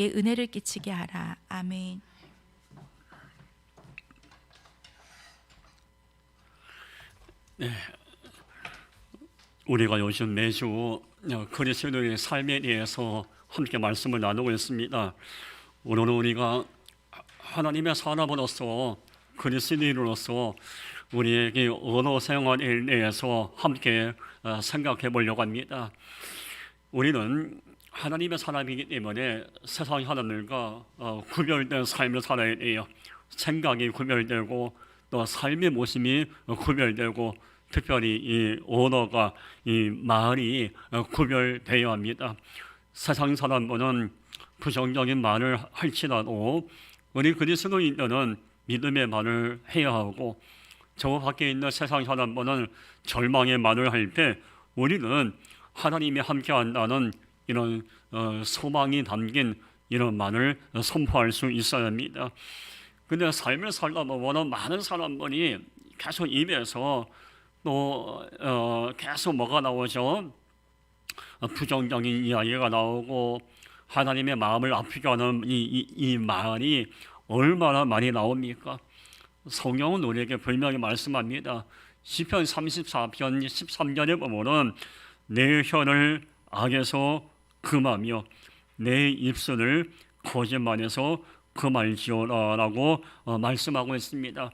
은혜를 끼치게 하라. 아멘. 우리가 요즘 매주 그리스도의 삶에 대해서 함께 말씀을 나누고 있습니다. 오늘은 우리가 하나님의 사람으로서 그리스도인으로서 우리에게 언어 생활에 대해서 함께 생각해 보려고 합니다. 우리는 하나님의 사람이기 때문에 세상 사람들과 구별된 삶을 살아야 돼요. 생각이 구별되고 또 삶의 모습이 구별되고 특별히 이 언어가, 이 말이 구별되어야 합니다. 세상 사람들은 부정적인 말을 할지라도 우리 그리스도인들은 믿음의 말을 해야 하고, 저 밖에 있는 세상 사람들은 절망의 말을 할 때 우리는 하나님이 함께한다는 이런 소망이 담긴 이런 말을 선포할 수 있어야 합니다. 근데 삶을 살다 보면 많은 사람들이 계속 입에서 또 계속 뭐가 나오죠? 부정적인 이야기가 나오고 하나님의 마음을 아프게 하는 이 말이 얼마나 많이 나옵니까? 성경은 우리에게 분명히 말씀합니다. 시편 34편 13절에 보면은 내 혀를 악에서 금하며 내 입술을 거짓말에서 금할지어라 라고 말씀하고 있습니다.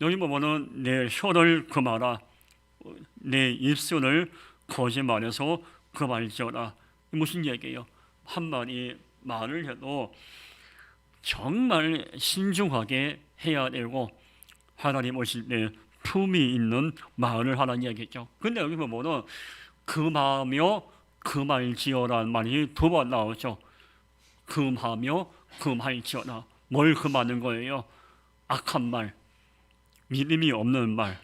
여기 보면은 내 혀를 금하라, 내 입술을 거짓말에서 금할지어라. 무슨 얘기예요? 한마디 말을 해도 정말 신중하게 해야 되고 하나님 오실 때 품이 있는 말을 하라는 얘기죠. 근데 여기 보면은 금하며 금할지어라는 말이 두 번 나오죠. 금하며 금할지어라. 뭘 금하는 거예요? 악한 말, 믿음이 없는 말,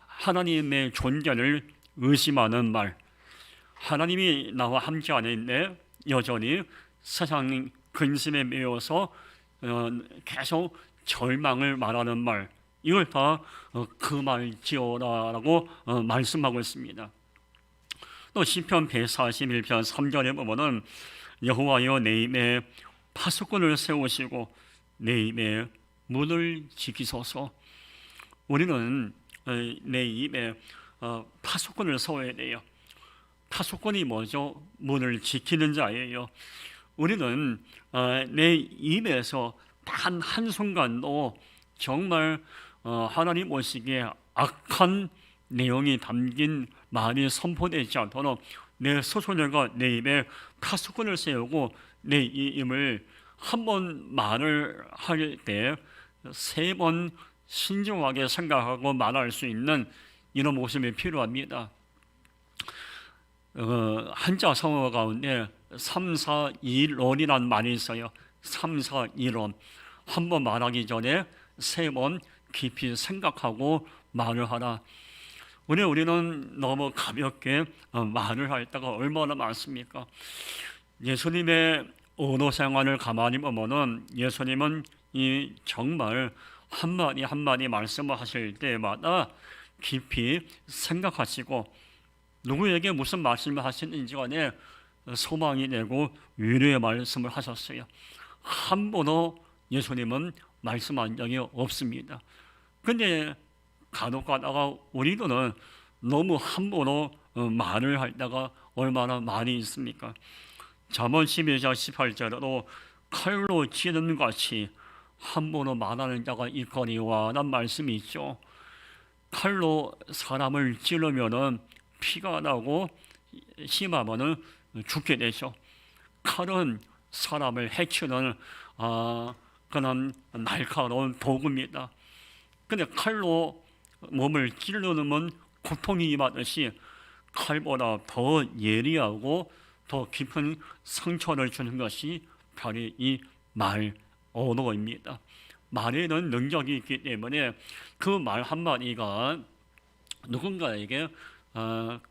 하나님의 존재를 의심하는 말, 하나님이 나와 함께 안 있는데 여전히 세상 근심에 매여서 계속 절망을 말하는 말, 이걸 다 금할지어라라고 말씀하고 있습니다. 또 시편 141편 3절에 보면은 여호와여 내 입에 파수꾼을 세우시고 내 입에 문을 지키소서. 우리는 내 입에 파수꾼을 세워야 돼요. 파수꾼이 뭐죠? 문을 지키는 자예요. 우리는 내 입에서 단 한순간도 정말 하나님 오시기에 악한 내용이 담긴 말이 선포되지 않도록 내 스스로가 내 입에 파수꾼을 세우고 내 입을 한 번 말을 할 때 세 번 신중하게 생각하고 말할 수 있는 이런 모습이 필요합니다. 한자 성어 가운데 3-4-1원이라는 말이 있어요. 3-4-1원. 한 번 말하기 전에 세 번 깊이 생각하고 말을 하라. 우리는 너무 가볍게 말을 할 때가 얼마나 많습니까? 예수님의 언어 생활을 가만히 보면은 예수님은 이 정말 한마디 한마디 말씀을 하실 때마다 깊이 생각하시고 누구에게 무슨 말씀을 하시는지 간에 소망이 되고 위로의 말씀을 하셨어요. 한 번도 예수님은 말씀한 적이 없습니다. 근데 간혹 가다가 우리들은 너무 함부로 말을 할 때가 얼마나 많이 있습니까? 잠언 12장 18절에도 칼로 찌르는 같이 함부로 말하는 자가 있거니와 라는 말씀이 있죠. 칼로 사람을 찌르면은 피가 나고 심하면은 죽게 되죠. 칼은 사람을 해치는 그런 날카로운 도구입니다. 근데 칼로 몸을 찌르면 고통이 임하듯이 칼보다 더 예리하고 더 깊은 상처를 주는 것이 바로 이 말, 언어입니다. 말에는 능력이 있기 때문에 그 말 한마디가 누군가에게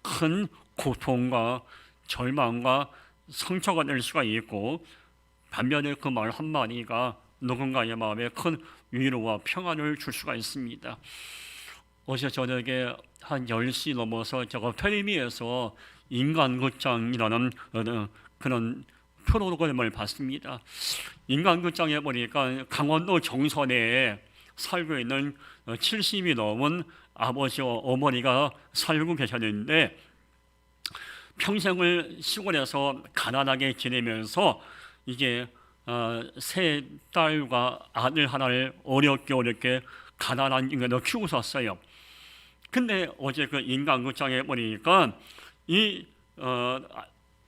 큰 고통과 절망과 상처가 될 수가 있고, 반면에 그 말 한마디가 누군가의 마음에 큰 위로와 평안을 줄 수가 있습니다. 어제 저녁에 한 10시 넘어서 제가 텔레비에서 인간극장이라는 그런 프로그램을 봤습니다. 인간극장에 보니까 강원도 정선에 살고 있는 70이 넘은 아버지와 어머니가 살고 계셨는데 평생을 시골에서 가난하게 지내면서 이게 세 딸과 아들 하나를 어렵게 가난한 인간으로 키우셨어요. 근데 어제 그 인간극장에 보니까 이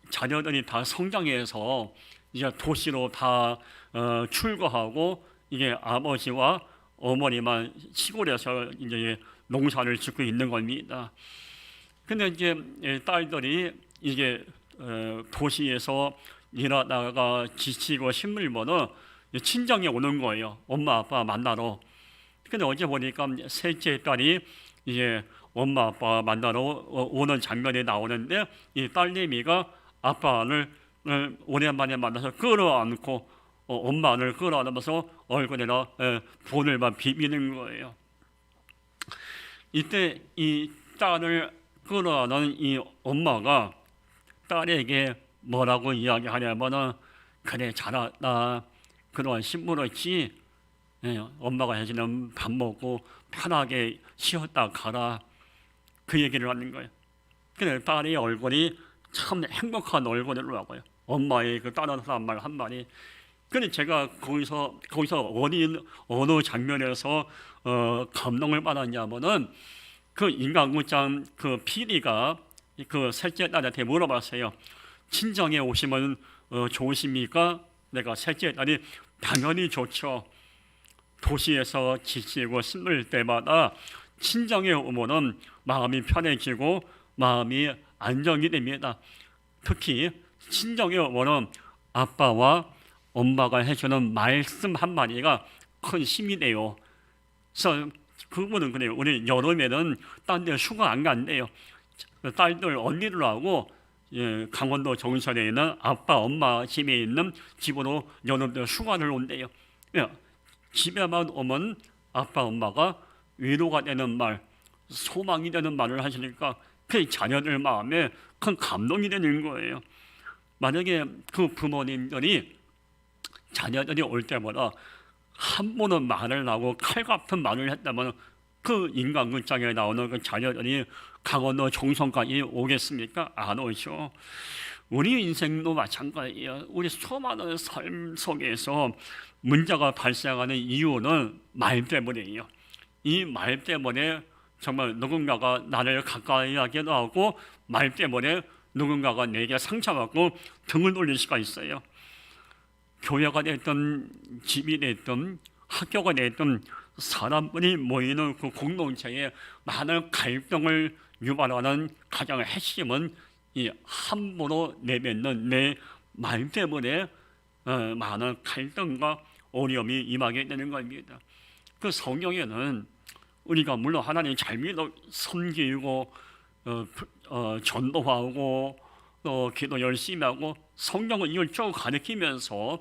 자녀들이 다 성장해서 이제 도시로 다 출거하고 이게 아버지와 어머니만 시골에서 이제 농사를 짓고 있는 겁니다. 근데 이제 딸들이 이게 도시에서 일하다가 지치고 힘들면은 친정에 오는 거예요. 엄마 아빠 만나러. 근데 어제 보니까 셋째 딸이 이제 엄마 아빠 만나러 오는 장면이 나오는데 이 딸내미가 아빠를 오랜만에 만나서 끌어안고 엄마를 끌어안으면서 얼굴에다 본을만 비비는 거예요. 이때 이 딸을 끌어안은 이 엄마가 딸에게 뭐라고 이야기하냐면은 그래 잘했다. 그동안 힘들었지. 엄마가 해주는 밥 먹고 편하게 쉬었다 가라. 그 얘기를 하는 거예요. 근데 딸의 얼굴이 참 행복한 얼굴이라고요. 엄마의 그 따뜻한 말 한마디. 근데 제가 거기서 어느 장면에서 감동을 받았냐면은 그 인간극장 그 PD가 그 셋째 딸한테 물어봤어요. 친정에 오시면 좋으십니까? 내가 셋째 딸이 당연히 좋죠. 도시에서 지치고 힘들 때마다 친정에 오면은 마음이 편해지고 마음이 안정이 됩니다. 특히 친정에 오면은 아빠와 엄마가 해주는 말씀 한마디가 큰 힘이 돼요. 그래서 그분은 그래요. 우리 여름에는 딴 데 휴가 안 간대요. 딸들 언니들하고 강원도 정선에 있는 아빠 엄마 집에 있는 집으로 여름에 휴가를 온대요. 집에만 오면 아빠 엄마가 위로가 되는 말, 소망이 되는 말을 하시니까 그 자녀들 마음에 큰 감동이 되는 거예요. 만약에 그 부모님들이 자녀들이 올 때마다 한 번은 말을 하고 칼 같은 말을 했다면 그 인간극장에 나오는 그 자녀들이 강원도 정선까지 오겠습니까? 안 오죠. 우리 인생도 마찬가지예요. 우리 수많은 삶 속에서 문제가 발생하는 이유는 말 때문이에요. 이 말 때문에 정말 누군가가 나를 가까이 하기도 하고 말 때문에 누군가가 내게 상처받고 등을 돌릴 수가 있어요. 교회가 됐든 집이 됐든 학교가 됐든 사람들이 모이는 그 공동체에 많은 갈등을 유발하는 가장 핵심은 이 함부로 내뱉는 내 말 때문에 많은 갈등과 어려움이 임하게 되는 겁니다. 그 성경에는 우리가 물론 하나님 잘 믿어 섬기고 전도하고 또 기도 열심히 하고 성경을 이걸 쭉 가르치면서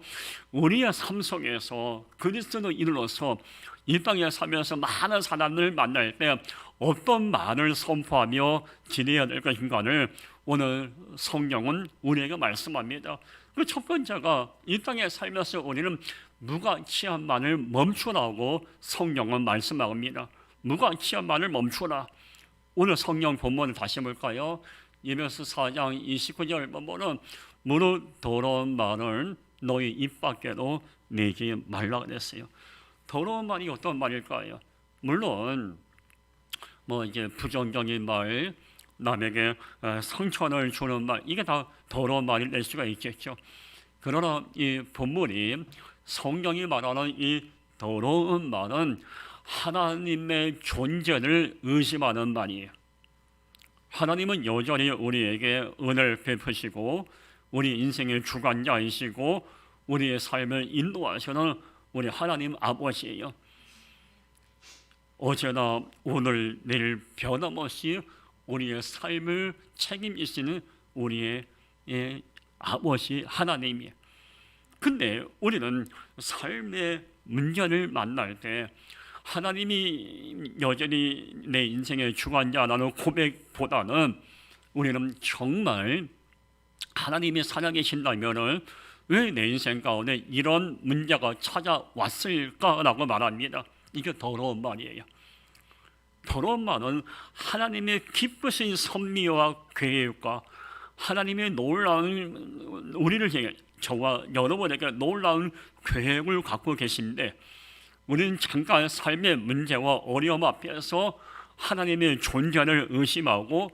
우리의 삶 속에서 그리스도인으로서 이 땅에 살면서 많은 사람을 만날 때 어떤 말을 선포하며 지내야 될 것인가를 오늘 성경은 우리에게 말씀합니다. 그 첫 번째가 이 땅에 살면서 우리는 무가치한 말을 멈추라고 성경은 말씀합니다. 무가치한 말을 멈추라. 오늘 성경 본문을 다시 볼까요? 예배서 4장 29절 보면은 무릇 더러운 말을 너희 입 밖에도 내지 말라 그랬어요. 더러운 말이 어떤 말일까요? 물론 뭐 이제 부정적인 말, 남에게 상처를 주는 말, 이게 다 더러운 말이 될 수가 있겠죠. 그러나 이 본문이 성경이 말하는 이 더러운 말은 하나님의 존재를 의심하는 말이에요. 하나님은 여전히 우리에게 은혜를 베푸시고 우리 인생의 주관자이시고 우리의 삶을 인도하시는 우리 하나님 아버지예요. 어제나 오늘 내일 변함없이 우리의 삶을 책임지시는 우리의 아버지 하나님이에요. 근데 우리는 삶의 문제를 만날 때 하나님이 여전히 내 인생의 주관자라는 고백보다는 우리는 정말 하나님이 살아계신다면은 왜 내 인생 가운데 이런 문제가 찾아왔을까라고 말합니다. 이게 더러운 말이에요. 더러운 말은 하나님의 기쁘신 섭리와 계획과 하나님의 놀라운 우리를 향해 저와 여러분에게 놀라운 계획을 갖고 계신데 우리는 잠깐 삶의 문제와 어려움 앞에서 하나님의 존재를 의심하고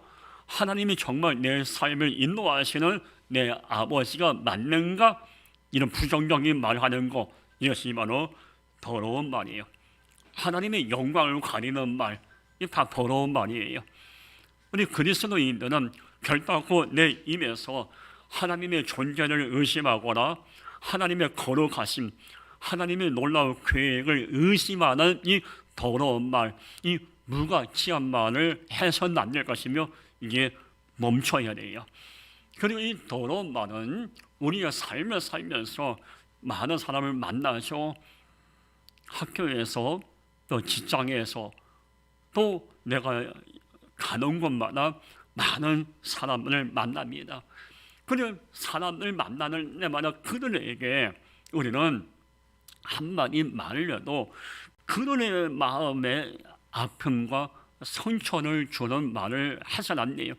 하나님이 정말 내 삶을 인도하시는 내 아버지가 맞는가? 이런 부정적인 말을 하는 것, 이것이 바로 더러운 말이에요. 하나님의 영광을 가리는 말, 이게 다 더러운 말이에요. 우리 그리스도인들은 결단코 내 입에서 하나님의 존재를 의심하거나 하나님의 거룩하심, 하나님의 놀라운 계획을 의심하는 이 더러운 말, 이 무가치한 말을 해서는 안 될 것이며 이게 멈춰야 돼요. 그리고 이 더러운 말은 우리가 삶을 살면서 많은 사람을 만나서 학교에서 또 직장에서 또 내가 가는 곳마다 많은 사람을 만납니다. 그리고 사람을 만나는 데마다 그들에게 우리는 한마디 말을 해도 그들의 마음에 아픔과 상처를 주는 말을 하지 않네요.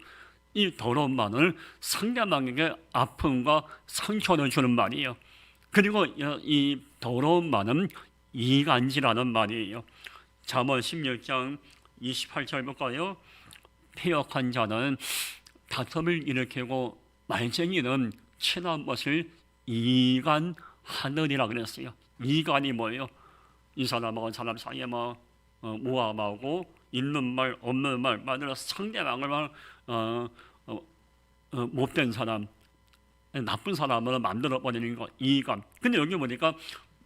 이 더러운 말은 상대방에게 아픔과 상처를 주는 말이에요. 그리고 이 더러운 말은 이간질하는 말이에요. 잠언 16장 28절 볼까요? 패역한 자는 다툼을 일으키고 말쟁이는 친한 것을 이간하느니라 그랬어요. 이간이 뭐예요? 이 사람하고 사람 사이에 모함하고 있는 말 없는 말 만들어 상대방을 못된 사람, 나쁜 사람으로 만들어 버리는 거 이간. 근데 여기 보니까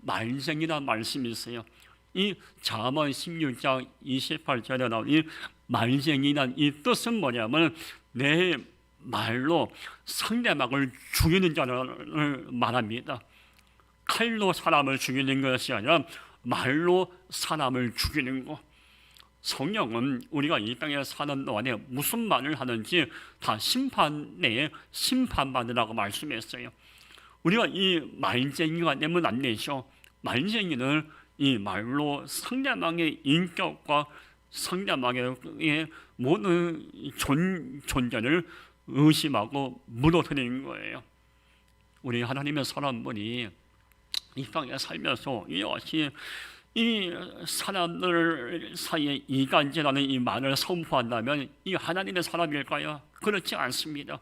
말쟁이라는 말씀이 있어요. 이 잠언 16장 28절에 나온 이 말쟁이란 이 뜻은 뭐냐면 내 말로 상대방을 죽이는 자를 말합니다. 칼로 사람을 죽이는 것이 아니라 말로 사람을 죽이는 것. 성령은 우리가 이 땅에 사는 동안에 무슨 말을 하는지 다 심판내에 심판받으라고 말씀했어요. 우리가 이 말쟁이가 되면 안 되죠. 말쟁이는 이 말로 상대방의 인격과 상대방의 모든 존재를 의심하고 무너뜨리는 거예요. 우리 하나님의 사람들이 이 땅에 살면서 이것이 이 사람들 사이에 이간질하는 이 말을 선포한다면 이 하나님의 사람일까요? 그렇지 않습니다.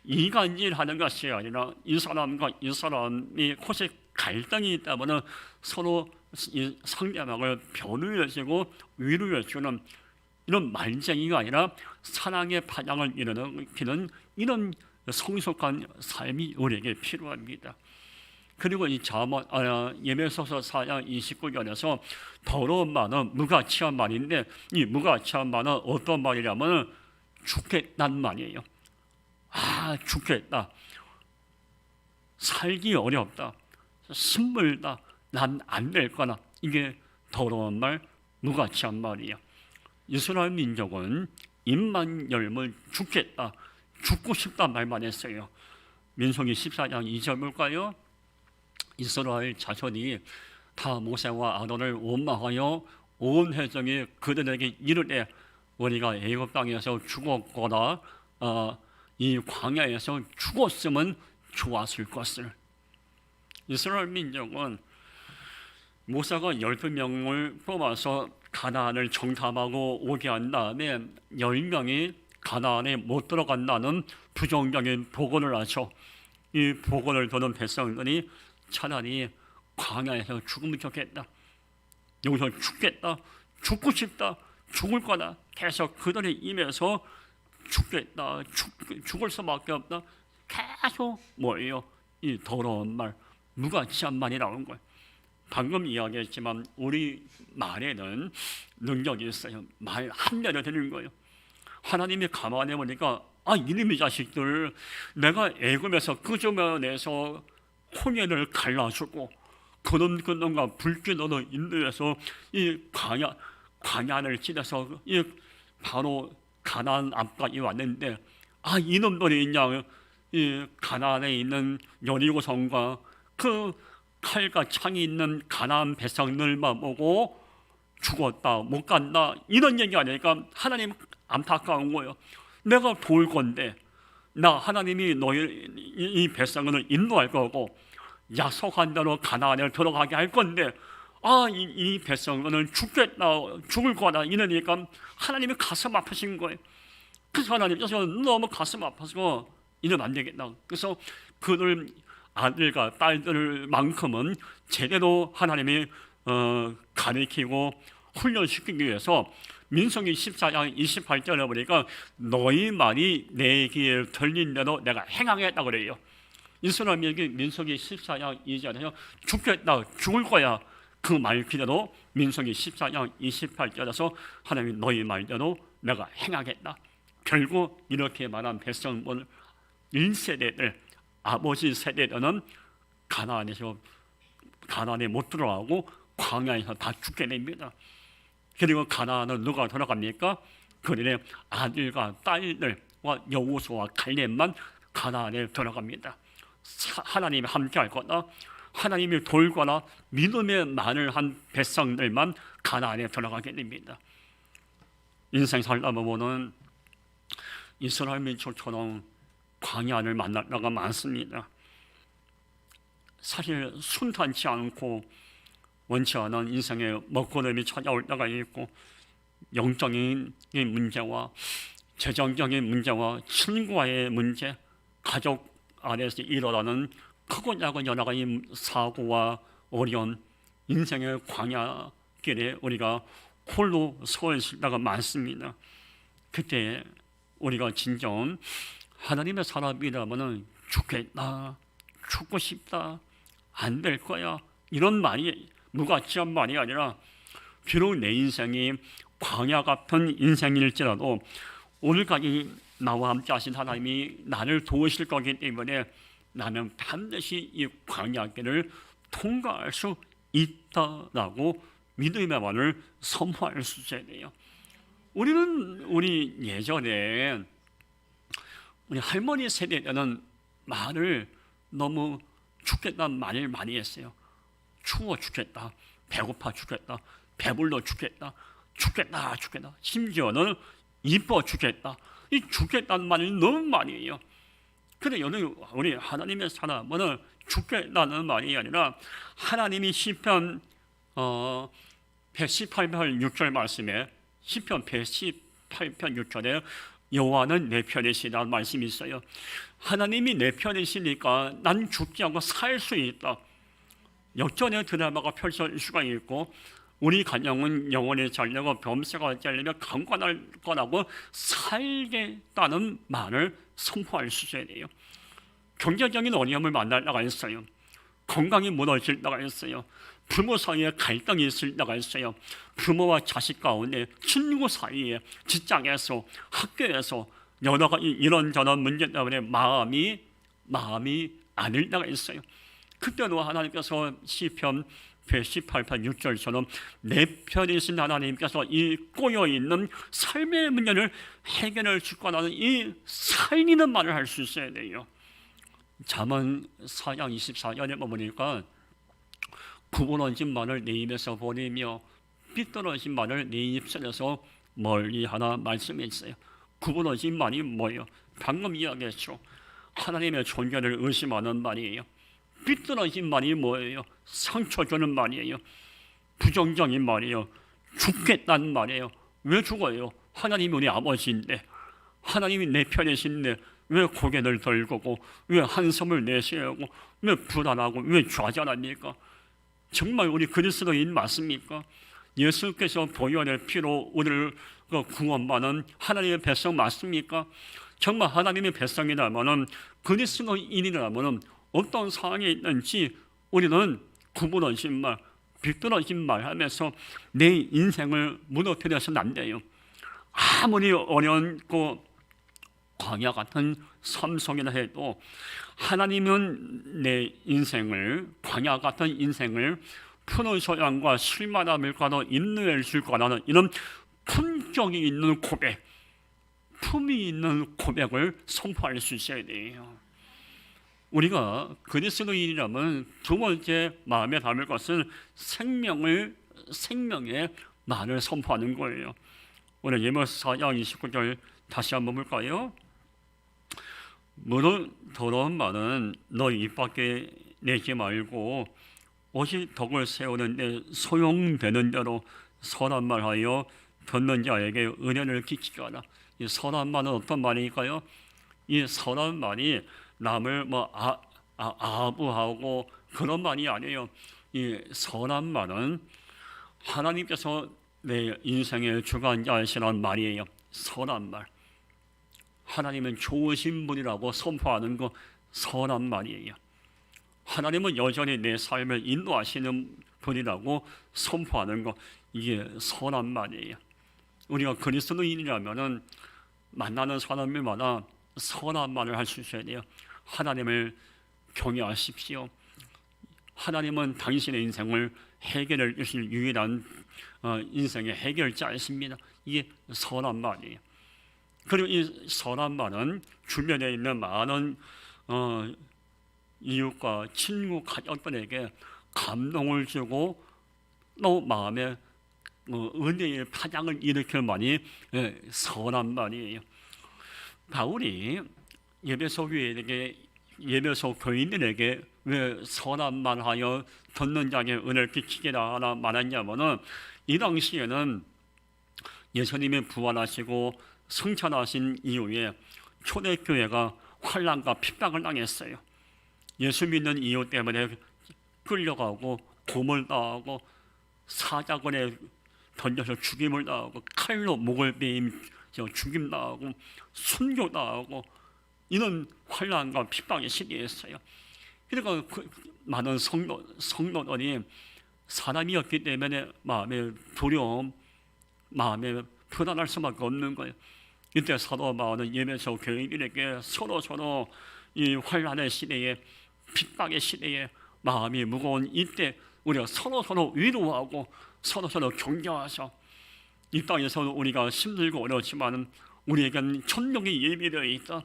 이간질하는 것이 아니라 이 사람과 이 사람이 혹시 갈등이 있다면 서로 이 상대방을 변호해주고 위로해주는 이런 말쟁이가 아니라 사랑의 파장을 일으키는 이런 성숙한 삶이 우리에게 필요합니다. 그리고 이 예배소서 4장 29절에서 더러운 말은 무가치한 말인데 이 무가치한 말은 어떤 말이냐면 죽겠다는 말이에요. 죽겠다. 살기 어렵다. 신물다. 난 안 될 거나. 이게 더러운 말, 무가치한 말이에요. 이스라엘 민족은 입만 열면 죽겠다. 죽고 싶다 말만 했어요. 민수기 14장 2절 볼까요? 이스라엘 자손이 다 모세와 아론을 원망하여 온 회중이 그들에게 이르되 우리가 애굽 땅에서 죽었거나 이 광야에서 죽었으면 좋았을 것을. 이스라엘 민족은 모세가 12명을 뽑아서 가나안을 정탐하고 오게 한 다음에 10명이 가나안에 못 들어간다는 부정적인 보고를 하죠. 이 보고를 듣는 백성들이 차라리 광야에서 죽으면 좋겠다. 여기서 죽겠다. 죽고 싶다. 죽을 거다. 계속 그들의 입에서 죽겠다. 죽을 수밖에 없다. 계속 뭐예요? 이 더러운 말, 무가치한 말이 나오는 거예요. 방금 이야기했지만 우리 말에는 능력이 있어요. 말 한 대로 되는 거예요. 하나님이 가만히 보니까 이놈의 자식들 내가 애굽에서 끄집어내서 홍해를 갈라주고 그놈과 불길로 인도해서 이 광야를 지나서 이 바로 가나안 앞까지 왔는데 이놈들이 그냥 이 가나안에 있는 여리고성과 그 칼과 창이 있는 가나안 백성들만 보고 죽었다 못 간다 이런 얘기 아니니까 하나님 안타까운 거예요. 내가 도울 건데 나 하나님이 너희 이 백성을 인도할 거고 약속한 대로 가나안에 들어가게 할 건데 이 백성은 죽겠다 죽을 거다 이러니까 하나님이 가슴 아프신 거예요. 그래서 하나님께서 너무 가슴 아파서 이러면 안 되겠다. 그래서 그들 아들과 딸들만큼은 제대로 하나님이 가르치고 훈련시키기 위해서 민수기 14장 28절에 보니까 너희 말이 내 귀에 들린 대로 내가 행하겠다 그래요. 이스라엘에게 민수기 14장 2절에서 죽겠다 죽을 거야 그 말 그대로 민수기 14장 28절에서 하나님이 너희 말대로 내가 행하겠다. 결국 이렇게 말한 백성들 1세대들 아버지 세대들은 가나안에 못 들어가고 광야에서 다 죽게 됩니다. 그리고 가나안은 누가 들어갑니까? 그들의 아들과 딸들과 여호수아와 갈렙만 가나안에 들어갑니다. 하나님이 함께할 거다. 하나님이 돌거나 믿음의 말을 한 백성들만 가나안에 들어가게 됩니다. 인생 살다 보면은 이스라엘 민족처럼 광야를 만날 때가 많습니다. 사실 순탄치 않고 원치 않은 인생의 먹구름이 찾아올 때가 있고 영적인 문제와 재정적인 문제와 친구와의 문제, 가족 안에서 일어나는 크고 작은 여러 가지 사고와 어려운 인생의 광야길에 우리가 홀로 서 있을 때가 많습니다. 그때 우리가 진정 하나님의 사람이라면 죽겠다, 죽고 싶다, 안 될 거야 이런 말이 무가치한 말이 아니라 비록 내 인생이 광야 같은 인생일지라도 오늘까지 나와 함께 하신 하나님이 나를 도우실 거기 때문에 나는 반드시 이 광야길을 통과할 수 있다라고 믿음의 말을 선포할 수 있어야 돼요. 우리 예전에 우리 할머니 세대 때는 말을 너무 죽겠다는 말을 많이 했어요. 추워 죽겠다, 배고파 죽겠다, 배불러 죽겠다, 죽겠다. 심지어는 이뻐 죽겠다. 이 죽겠다는 말을 너무 많이 해요. 근데 우리 하나님의 사람은 죽겠다는 말이 아니라 하나님이 시편 118편 6절 말씀에 시편 118편 6절에 여호와는 내 편이시라는 말씀이 있어요. 하나님이 내 편이시니까 난 죽지 않고 살 수 있다. 역전의 드라마가 펼쳐질 수가 있고 우리 가정은 영원히 잘되고 범사가 잘되며 강건할 거라고 살겠다는 말을 선포할 수 있어야 돼요. 경제적인 어려움을 만날 때가 있어요. 건강이 무너질 때가 있어요. 부모 사이에 갈등이 있을 때가 있어요. 부모와 자식 가운데, 친구 사이에, 직장에서, 학교에서 여러 가지 이런저런 문제 때문에 마음이 아닐 때가 있어요. 그때도 하나님께서 시편 118편 6절처럼 내 편이신 하나님께서 이 꼬여있는 삶의 문제를 해결할 줄 거라는 이 살리는 말을 할 수 있어야 돼요. 잠언 4장 24절에 보니까 구부러진 말을 내 입에서 버리며 삐뚤어진 말을 내 입술에서 멀리하라 말씀이 있어요. 구부러진 말이 뭐예요? 방금 이야기했죠. 하나님의 존재를 의심하는 말이에요. 삐뚤어진 말이 뭐예요? 상처 주는 말이에요. 부정적인 말이에요. 죽겠다는 말이에요. 왜 죽어요? 하나님이 우리 아버지인데, 하나님이 내 편이신데 왜 고개를 들고 왜 한숨을 내쉬고 왜 불안하고 왜 좌절합니까? 정말 우리 그리스도인 맞습니까? 예수께서 보혈의 피로 우리를 구원받은 하나님의 백성 맞습니까? 정말 하나님의 백성이라면 그리스도인이라면 어떤 상황에 있는지 우리는 구부러진 말, 비뚤어진 말 하면서 내 인생을 무너뜨려서는 안 돼요. 아무리 어려운 광야 같은 삶 속이라 해도 하나님은 내 인생을, 광야 같은 인생을 푸른 소양과 실마다 밀가루 인도해 줄 거라는 이런 품격이 있는 고백, 품이 있는 고백을 선포할 수 있어야 돼요. 우리가 그리스도인이라면 두 번째 마음에 담을 것은 생명의 말을 선포하는 거예요. 오늘 예언서 4장 29절 다시 한번 볼까요? 무릇 더러운 말은 너희 입 밖에 내지 말고 오직 덕을 세우는데 소용되는 대로 선한 말하여 듣는 자에게 은혜를 끼치게 하라. 이 선한 말은 어떤 말일까요? 이 선한 말이 남을 아부하고 그런 말이 아니에요. 이 선한 말은 하나님께서 내 인생의 주관자이시라는 말이에요. 선한 말. 하나님은 좋으신 분이라고 선포하는 거 선한 말이에요. 하나님은 여전히 내 삶을 인도하시는 분이라고 선포하는 거 이게 선한 말이에요. 우리가 그리스도인이라면은 만나는 사람들마다 선한 말을 할 수 있어야 돼요. 하나님을 경외하십시오. 하나님은 당신의 인생을 해결해 주실 유일한 인생의 해결자이십니다. 이게 선한 말이에요. 그리고 이 선한 말은 주변에 있는 많은 이웃과 친구, 가족들에게 감동을 주고 또 마음에 은혜의 파장을 일으킬 말이 선한 말이에요. 바울이 예배소 교인들에게 왜 선한 말하여 듣는 자에게 은혜를 끼치게라 하나 말했냐면은 이 당시에는 예수님이 부활하시고 승천하신 이후에 초대교회가 환난과 핍박을 당했어요. 예수 믿는 이유 때문에 끌려가고 고문당하고 사자굴에 던져서 죽임을 당하고 칼로 목을 베임 죽임당하고 순교당하고 이런 환난과 핍박의 시대였어요. 그러니까 많은 성도들이 사람이었기 때문에 마음의 두려움, 마음에 불안할 수밖에 없는 거예요. 이때 사도 바울은 예배소 교인들에게 서로 이 환난의 시대에 핍박의 시대에 마음이 무거운 이때 우리가 서로 위로하고 서로 격려하셔. 이 땅에서 우리가 힘들고 어렵지만 우리에게는 천국이 예비되어 있다.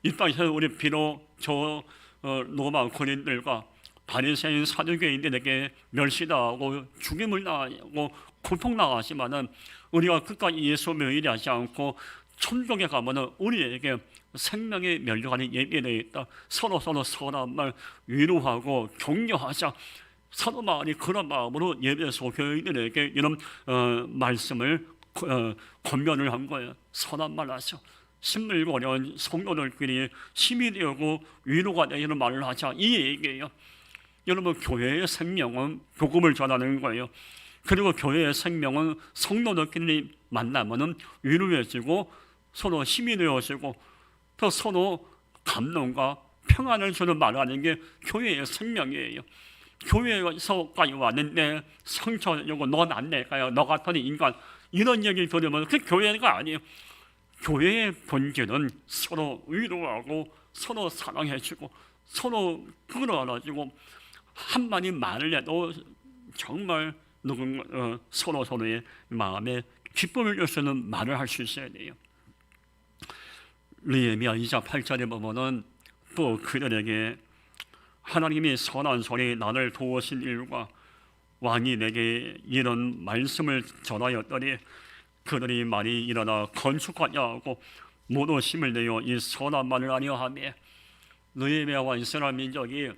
이 땅에서 우리 비록 저 로마 군인들과 바리새인 사두개인들에게 멸시당하고 죽임을 당하고 고통당하지만은 우리가 끝까지 예수 의뢰하지 않고 천국에 가면은 우리에게 생명의 면류관이 예비되어 있다. 서로 선한 말 위로하고 격려하자. 사도 바울이 그런 마음으로 예배소 교인들에게 이런 말씀을 권면을 한 거예요. 선한 말 하자. 힘들고 어려운 성도들끼리 힘이 되고 위로가 되는 말을 하자. 이 얘기예요. 여러분, 교회의 생명은 복음을 전하는 거예요. 그리고 교회의 생명은 성도들끼리 만나면은 위로해주고 서로 힘이 되어지고 또 서로 감동과 평안을 주는 말을 하는 게 교회의 생명이에요. 교회에서까지 왔는데 상처주고 넌 안 될까요? 너 같은 인간 이런 얘기를 들으면 그게 교회가 아니에요. 교회의 본질은 서로 위로하고 서로 사랑해주고 서로 끌어안아주고 한마디 말을 해도 정말 서로의 마음에 기쁨을 줄 수 있는 말을 할 수 있어야 돼요. 느헤미야 2장 8절에 보면은 또 그들에게 하나님이 선한 소리 나를 도우신 일과 왕이 내게 이런 말씀을 전하였더니 그들이 많이 일어나 건축하려 하고 모두 힘을 내어 이 선한 말을 하려 하며 느헤미야와 이스라엘 민족이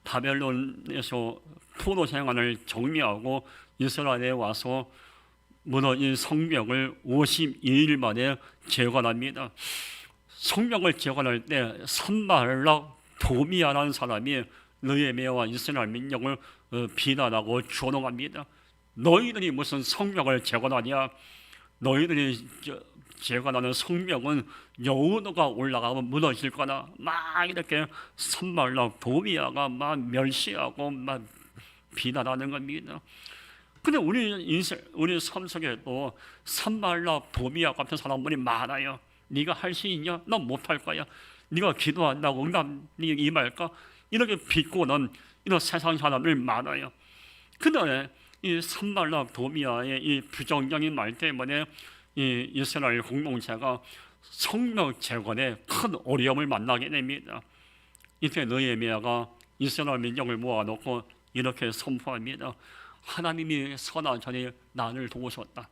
바벨론에서 포로 생활을 정리하고 이스라엘에 와서 무너진 성벽을 52일 만에 재건합니다. 성벽을 재건할 때 산발락 도비아라는 사람이 느헤미야와 이스라엘 민족을 비난하고 조롱합니다. 너희들이 무슨 성벽을 재건하냐? 너희들이 재건하는 성벽은 여호와가 올라가면 무너질 거다. 막 이렇게 산발락 도비아가 막 멸시하고 막 비난하는 겁니다. 근데 우리 삶 속에도 산발락 도비아 같은 사람들이 많아요. 네가 할 수 있냐? 넌 못할 거야. 네가 기도한다고 응답이 임할까? 이렇게 비꼬는 이런 세상 사람들이 많아요. 근데 이 산발락 도비아의 이 부정적인 말 때문에 이 이스라엘 공동체가 성벽 재건에 큰 어려움을 만나게 됩니다. 이때 느헤미야가 이스라엘 민족을 모아놓고 이렇게 선포합니다. 하나님이 선하자니 나를 도우셨다.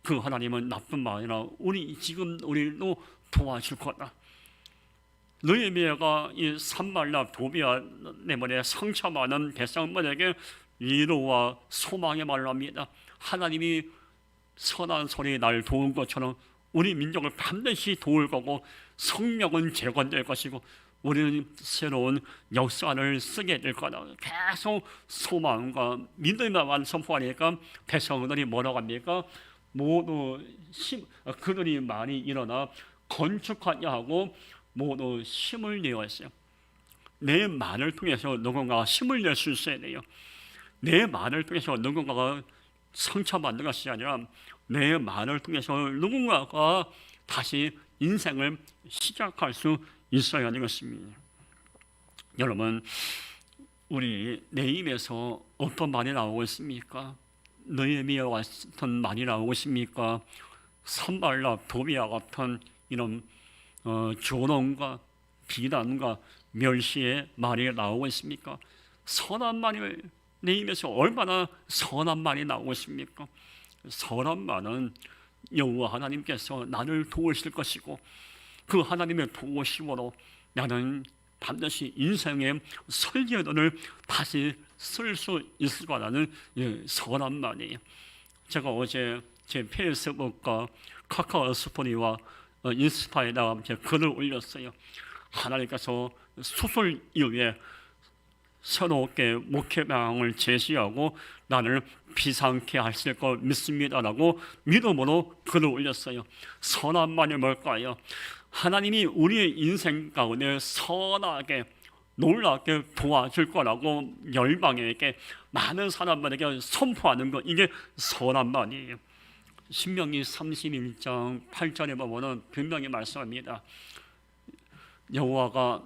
그 하나님은 나뿐 아니라 지금 우리도 도와줄 거다. 느헤미야가 이 산발락 도비아 때문에 상처받은 백성들에게 위로와 소망의 말을 합니다. 하나님이 선한 손이 날 도운 것처럼 우리 민족을 반드시 도울 거고 성령은 재건될 것이고 우리는 새로운 역사를 쓰게 될 거다. 계속 소망과 믿음만 선포하니까 백성들이 뭐라고 합니까? 모두 그들이 많이 일어나 건축하려 하고 모두 힘을 내었어요. 내 말을 통해서 누군가가 힘을 낼 수 있어야 돼요. 내 말을 통해서 누군가가 상처받는 것이 아니라 내 말을 통해서 누군가가 다시 인생을 시작할 수 있어야 하는 것입니다. 여러분, 우리 내 입에서 어떤 말이 나오고 있습니까? 느헤미야와 같은 말이 나오고 있습니까? 산발락 도비아 같은 이런 조롱과 비난과 멸시의 말이 나오고 있습니까? 선한 말이 내 입에서 얼마나 선한 말이 나오고 있습니까? 선한 말은 여호와 하나님께서 나를 도우실 것이고 그 하나님의 도우심으로 나는 반드시 인생의 설계도를 다시 쓸 수 있을 거라는 선한 말이에요. 제가 어제 제 페이스북과 카카오 스토리와 인스타에다가 글을 올렸어요. 하나님께서 수술 이후에 새롭게 목회방을 제시하고 나를 비상케 하실 걸 믿습니다라고 믿음으로 글을 올렸어요. 선한 말이 뭘까요? 하나님이 우리의 인생 가운데 선하게 놀랍게 도와줄 거라고 열방에게 많은 사람들에게 선포하는 것, 이게 선한 말이에요. 신명기 31장 8절에 보면 분명히 말씀합니다. 여호와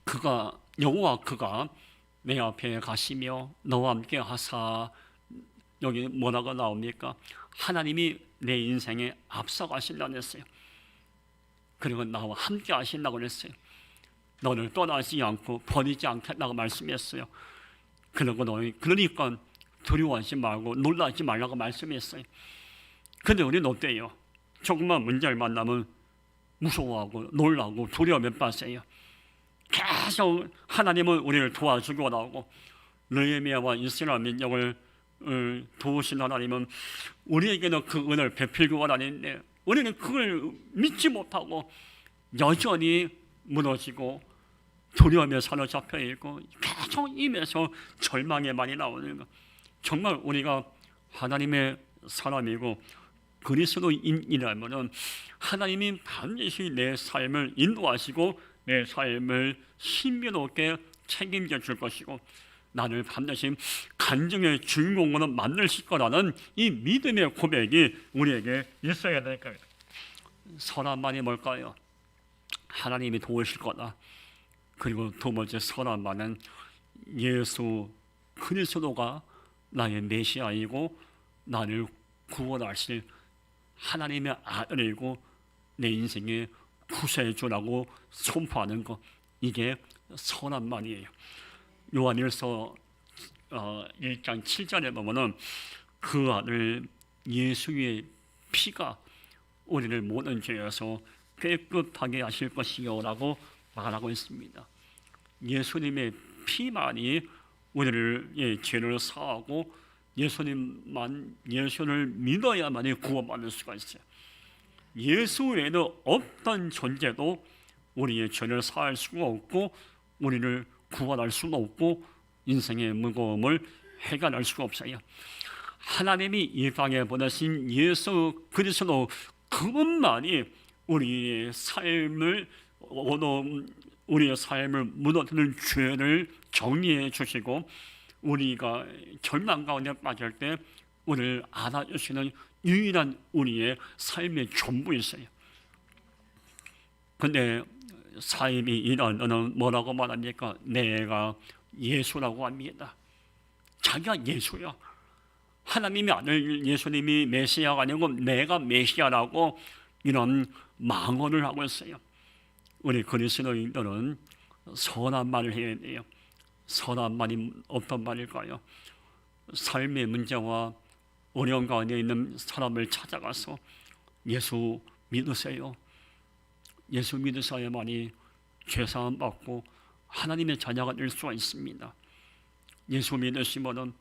그가 내 앞에 가시며 너와 함께 하사, 여기 뭐라고 나옵니까? 하나님이 내 인생에 앞서가신다고 했어요. 그리고 나와 함께 하신다고 했어요. 너를 떠나지 않고 버리지 않겠다고 말씀했어요. 그러니까 두려워하지 말고 놀라지 말라고 말씀했어요. 근데 우리는 어때요? 조금만 문제를 만나면 무서워하고 놀라고 두려움에 빠져요. 계속 하나님은 우리를 도와주고 나오고 느헤미야와 이스라엘 민족을 도우신 하나님은 우리에게는 그 은혜를 베풀고 원하는데 우리는 그걸 믿지 못하고 여전히 무너지고 두려움에 사로잡혀 있고 계속 입에서 절망에 많이 나오는 것. 정말 우리가 하나님의 사람이고 그리스도인이라면 하나님이 반드시 내 삶을 인도하시고 내 삶을 신비롭게 책임져 줄 것이고 나를 반드시 간증의 주인공으로 만드실 거라는 이 믿음의 고백이 우리에게 있어야 될 거예요. 선한 말이 뭘까요? 하나님이 도우실 거다. 그리고 두 번째 선한 말은 예수 그리스도가 나의 메시아이고 나를 구원하실 하나님의 아들이고 내 인생의 구세주라고 선포하는 것, 이게 선한 말이에요. 요한일서 1장 7절에 보면은 그 아들 예수의 피가 우리를 모든 죄에서 깨끗하게 하실 것이요라고 말하고 있습니다. 예수님의 피만이 우리를 죄를 사하고 예수를 믿어야만이 구원받을 수가 있어요. 예수 외에는 어떤 존재도 우리의 죄를 사할 수가 없고 우리를 구원할 수가 없고 인생의 무거움을 해결할 수가 없어요. 하나님이 이 땅에 보내신 예수 그리스도 그분만이 우리의 삶을 무너뜨리는 죄를 정리해 주시고 우리가 절망 가운데 빠질 때 우리를 안아주시는 유일한 우리의 삶의 전부였어요. 근데 사임이 이런 뭐라고 말합니까? 내가 예수라고 합니다. 자기가 예수야. 하나님의 아들 예수님이 메시아가 아니고 내가 메시아라고 이런 망언을 하고 있어요. 우리 그리스도인들은 선한 말을 해야 돼요. 선한 말이 어떤 말일까요? 삶의 문제와 어려움 가운데 있는 사람을 찾아가서 예수 믿으세요. 예수 믿으셔야만이 죄사함 받고 하나님의 자녀가 될 수가 있습니다. 예수 믿으시면은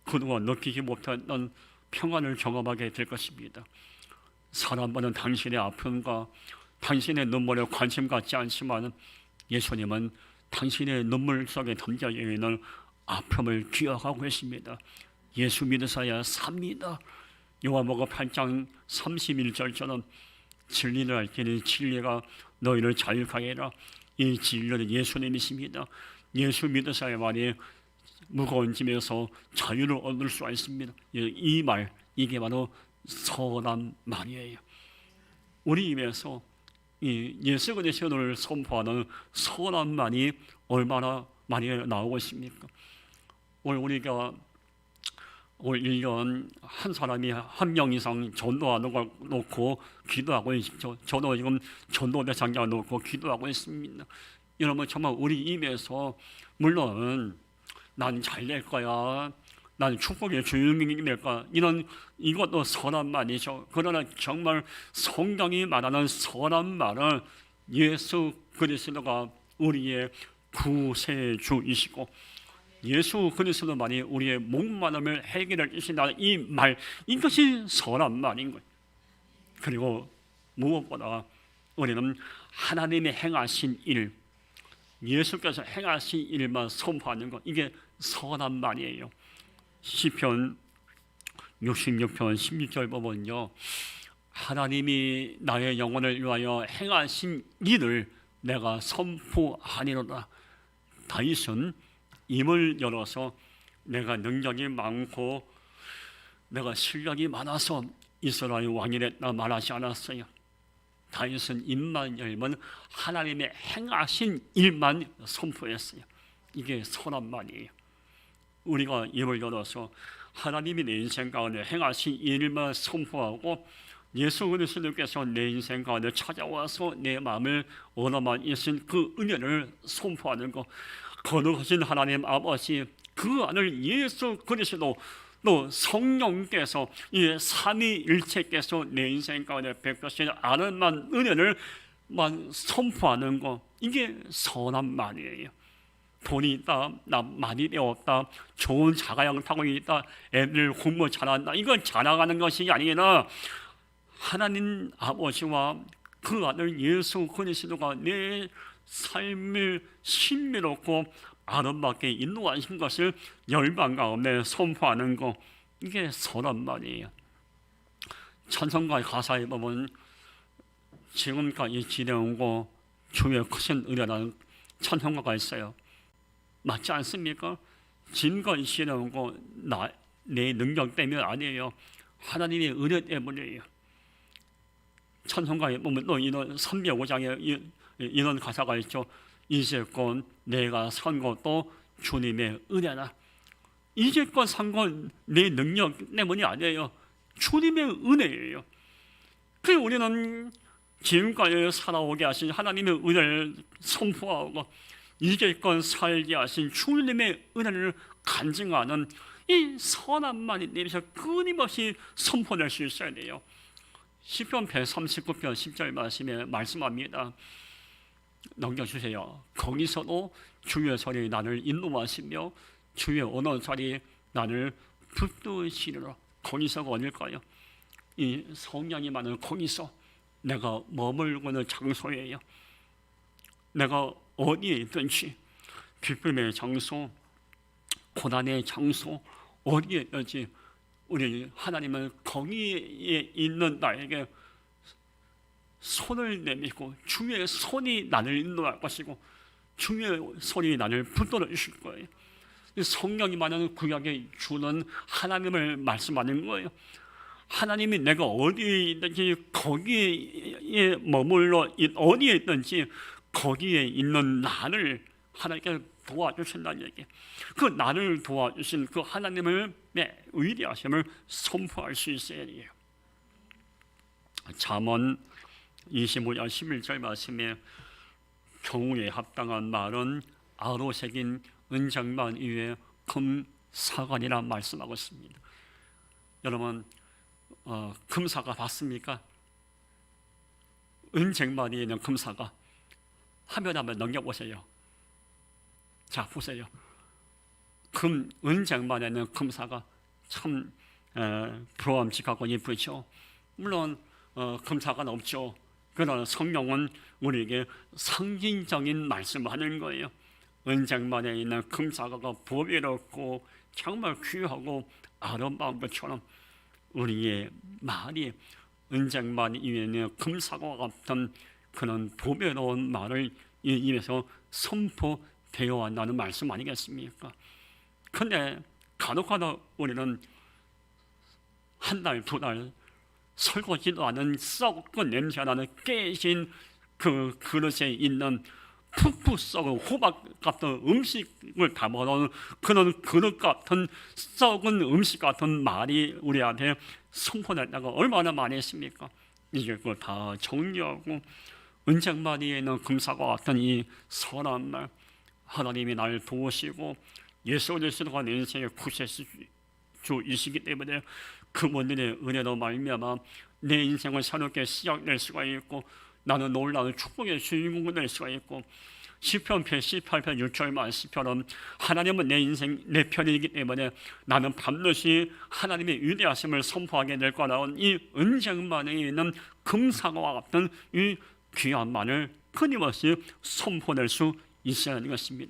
그동안 느끼지 못했던 평안을 경험하게 될 것입니다. 사람들은 당신의 아픔과 당신의 눈물에 관심 갖지 않지만 예수님은 당신의 눈물 속에 담겨 있는 아픔을 기억하고 계십니다. 예수 믿으셔야 삽니다. 요한복음 8장 31절처럼 진리를 알기는 진리가 너희를 자유하게 해라. 이 진리는 예수님이십니다. 예수 믿으셔야만이 무거운 짐에서 자유를 얻을 수가 있습니다. 이 말, 이게 바로 선한 말이에요. 우리 입에서 이 예수 그리스도를 선포하는 선한 말이 얼마나 많이 나오고 있습니까? 우리가 올 1년 한 사람이 한 명 이상 전도하는 걸 놓고 기도하고 있죠. 저도 지금 전도 대상자 놓고 기도하고 있습니다. 여러분 정말 우리 입에서 물론 난 잘 될 거야, 난 축복의 주인공이 될 거야, 이것도 선한 말이죠. 그러나 정말 성경이 말하는 선한 말은 예수 그리스도가 우리의 구세주이시고 예수 그리스도만이 우리의 목마름을 해결해 주신다는 이 말, 이것이 선한 말인 거예요. 그리고 무엇보다 우리는 하나님의 행하신 일, 예수께서 행하신 일만 선포하는 것, 이게 선한 말이에요. 시편 66편 16절 보면요, 하나님이 나의 영혼을 위하여 행하신 일을 내가 선포하리로다. 다윗은 입을 열어서 내가 능력이 많고 내가 실력이 많아서 이스라엘 왕이 됐다 말하지 않았어요. 다윗은 입만 열면 하나님의 행하신 일만 선포했어요. 이게 선한 말이에요. 우리가 입을 열어서 하나님이 내 인생 가운데 행하신 일만 선포하고 예수 그리스도께서 내 인생 가운데 찾아와서 내 마음을 얻어만 있은 그 은혜를 선포하는 것, 거룩하신 하나님 아버지, 그 아들 예수 그리스도 또 성령께서 이 삼위일체께서 내 인생 가운데 베푸신 아름다운 은혜를만 선포하는 것, 이게 선한 말이에요. 돈이 있다, 나 많이 배웠다, 좋은 자가용 타고 있다, 애들 공부 잘한다, 이건 자랑하는 것이 아니라 하나님 아버지와 그 아들 예수 그리스도가 내 삶을 신비롭고 아름답게 인도하신 것을 열방 가운데 선포하는 것, 이게 선한 말이에요. 찬송가 가사에 보면 지금까지 지내온 거 주의 크신 은혜라는 찬송가가 있어요. 맞지 않습니까? 지금까지 지내온 거 내 능력 때문에 아니에요. 하나님의 은혜 때문이에요. 찬송가에 보면 또 이런 305장에 이런 가사가 있죠. 이제껏 내가 산 것도 주님의 은혜라. 이제껏 산 건 내 능력 때문이 아니에요. 주님의 은혜예요. 그래서 우리는 지금까지 살아오게 하신 하나님의 은혜를 선포하고 이제껏 살게 하신 주님의 은혜를 간증하는 이 선한 말이 내려서 끊임없이 선포될 수 있어야 돼요. 시편 139편 10절 말씀에 말씀합니다. 넘겨주세요. 거기서도 주의 소리 나를 인도하시며 주의 언어소리 나를 붙드시리라. 거기서가 어딜까요? 이 성령이 많은 거기서, 내가 머물고 있는 장소예요. 내가 어디에 있든지, 기쁨의 장소, 고난의 장소, 어디에 있든지 우리 하나님은 거기에 있는 나에게 손을 내밀고 주의 손이 나를 인도할 것이고 주의 손이 나를 붙들어 주실 거예요. 성령이 말하는 구약에 주는 하나님을 말씀하는 거예요. 하나님이 내가 어디에 있든지 거기에 머물러 어디에 있든지 거기에 있는 나를 하나님께 도와주신다는 얘기. 그 나를 도와주신 그 하나님을 위대하심을 선포할 수 있어야 돼요. 잠언 25장 11절 말씀에 경우에 합당한 말은 아로 새긴 은장만 위에 금사관이라 말씀하고 있습니다. 여러분 금사가 봤습니까? 은쟁만 위에 있는 금사가 화면 한번 넘겨보세요. 자 보세요. 은쟁만에 있는 금사가 참 부러움직하고 예쁘죠. 물론 금사가 없죠. 그러나 성경은 우리에게 상징적인 말씀을 하는 거예요. 은쟁만에 있는 금사과가 보배롭고 정말 귀하고 아름다운 것처럼 우리의 말이 은쟁만 위에 있는 금사과와 같은 그런 보배로운 말을 이 입에서 선포되어 한다는 말씀 아니겠습니까? 근데 간혹가다 우리는 한 달, 두 달 설거지도 않은 썩은 냄새나는 깨진 그 그릇에 있는 푹푹 썩은 호박 같은 음식을 담아놓은 그런 그릇 같은 썩은 음식 같은 말이 우리한테 선포됐다가 얼마나 많이 했습니까? 이제 그걸 다 정리하고 은쟁만 위에 있는 금사과 같은 이 선한 말, 하나님이 날 도우시고 예수 그리스도가 내 인생의 구세주이시기 때문에 그분들의 은혜로 말미암아 내 인생을 새롭게 시작될 수가 있고 나는 놀라운 축복의 주인공이 될 수가 있고 시편 118편 6절 말씀처럼 하나님은 내 인생 내 편이기 때문에 나는 반드시 하나님의 위대하심을 선포하게 될 거라는 이 은쟁만에 있는 금사과와 같은 이 귀한 말을 끊임없이 선포될 수 있어야 하는 것입니다.